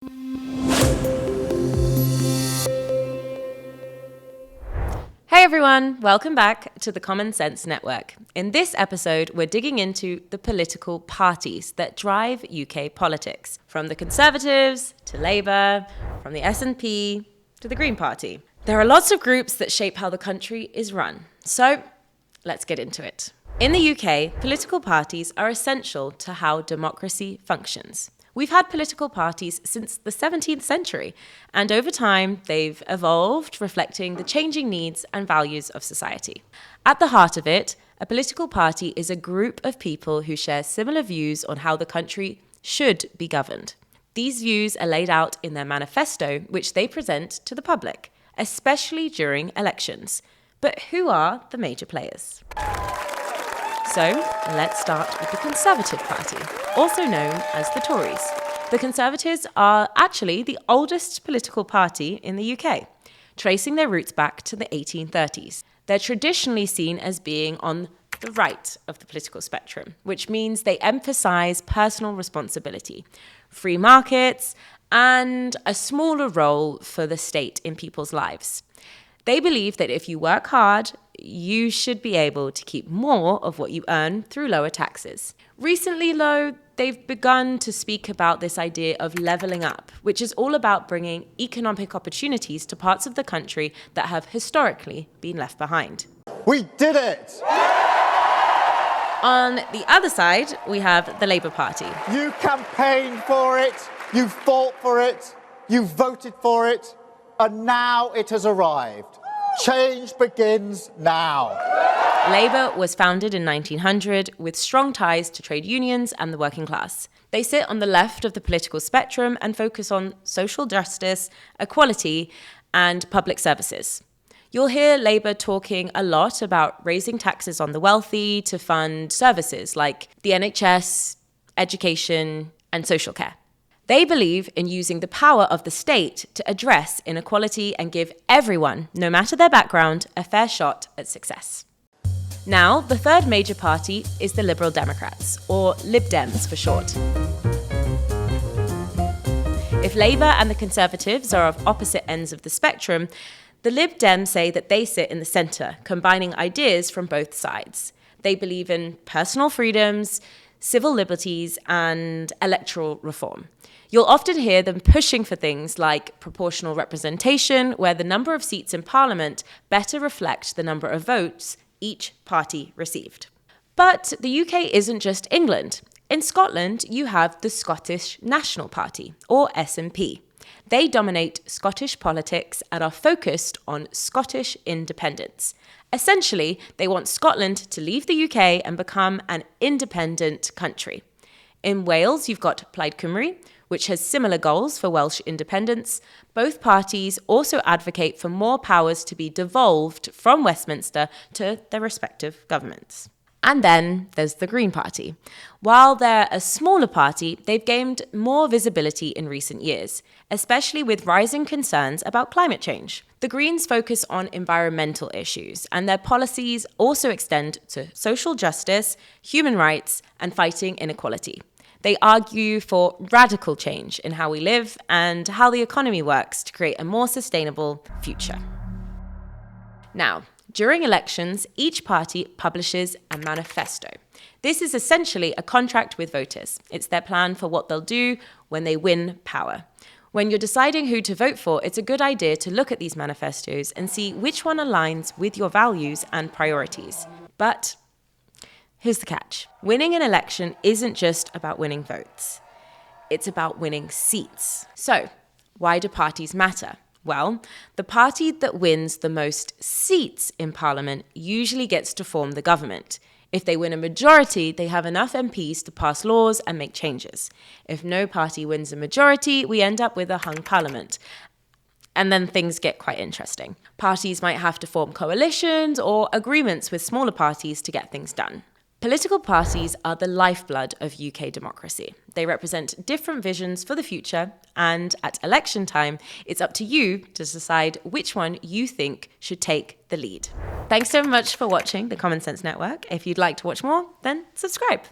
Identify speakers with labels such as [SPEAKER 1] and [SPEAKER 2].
[SPEAKER 1] Hey everyone, welcome back to the Common Sense Network. In this episode, we're digging into the political parties that drive UK politics, from the Conservatives to Labour, from the SNP to the Green Party. There are lots of groups that shape how the country is run. So let's get into it. In the UK, political parties are essential to how democracy functions. We've had political parties since the 17th century, and over time, they've evolved, reflecting the changing needs and values of society. At the heart of it, a political party is a group of people who share similar views on how the country should be governed. These views are laid out in their manifesto, which they present to the public, especially during elections. But who are the major players? So, let's start with the Conservative Party, also known as the Tories. The Conservatives are actually the oldest political party in the UK, tracing their roots back to the 1830s. They're traditionally seen as being on the right of the political spectrum, which means they emphasise personal responsibility, free markets, and a smaller role for the state in people's lives. They believe that if you work hard, you should be able to keep more of what you earn through lower taxes. Recently, though, they've begun to speak about this idea of levelling up, which is all about bringing economic opportunities to parts of the country that have historically been left behind.
[SPEAKER 2] We did it!
[SPEAKER 1] On the other side, we have the Labour Party.
[SPEAKER 2] You campaigned for it, you fought for it, you voted for it, and now it has arrived. Change begins now.
[SPEAKER 1] Labour was founded in 1900 with strong ties to trade unions and the working class. They sit on the left of the political spectrum and focus on social justice, equality, and public services. You'll hear Labour talking a lot about raising taxes on the wealthy to fund services like the NHS, education, and social care. They believe in using the power of the state to address inequality and give everyone, no matter their background, a fair shot at success. Now, the third major party is the Liberal Democrats, or Lib Dems for short. If Labour and the Conservatives are of opposite ends of the spectrum, the Lib Dems say that they sit in the centre, combining ideas from both sides. They believe in personal freedoms, civil liberties, and electoral reform. You'll often hear them pushing for things like proportional representation, where the number of seats in Parliament better reflect the number of votes each party received. But the UK isn't just England. In Scotland, you have the Scottish National Party, or SNP. They dominate Scottish politics and are focused on Scottish independence. Essentially, they want Scotland to leave the UK and become an independent country. In Wales, you've got Plaid Cymru, which has similar goals for Welsh independence. Both parties also advocate for more powers to be devolved from Westminster to their respective governments. And then there's the Green Party. While they're a smaller party, they've gained more visibility in recent years, especially with rising concerns about climate change. The Greens focus on environmental issues, and their policies also extend to social justice, human rights, and fighting inequality. They argue for radical change in how we live and how the economy works to create a more sustainable future. Now, during elections, each party publishes a manifesto. This is essentially a contract with voters. It's their plan for what they'll do when they win power. When you're deciding who to vote for, it's a good idea to look at these manifestos and see which one aligns with your values and priorities. But here's the catch. Winning an election isn't just about winning votes. It's about winning seats. So, why do parties matter? Well, the party that wins the most seats in Parliament usually gets to form the government. If they win a majority, they have enough MPs to pass laws and make changes. If no party wins a majority, we end up with a hung Parliament. And then things get quite interesting. Parties might have to form coalitions or agreements with smaller parties to get things done. Political parties are the lifeblood of UK democracy. They represent different visions for the future, and at election time, it's up to you to decide which one you think should take the lead. Thanks so much for watching the Common Sense Network. If you'd like to watch more, then subscribe.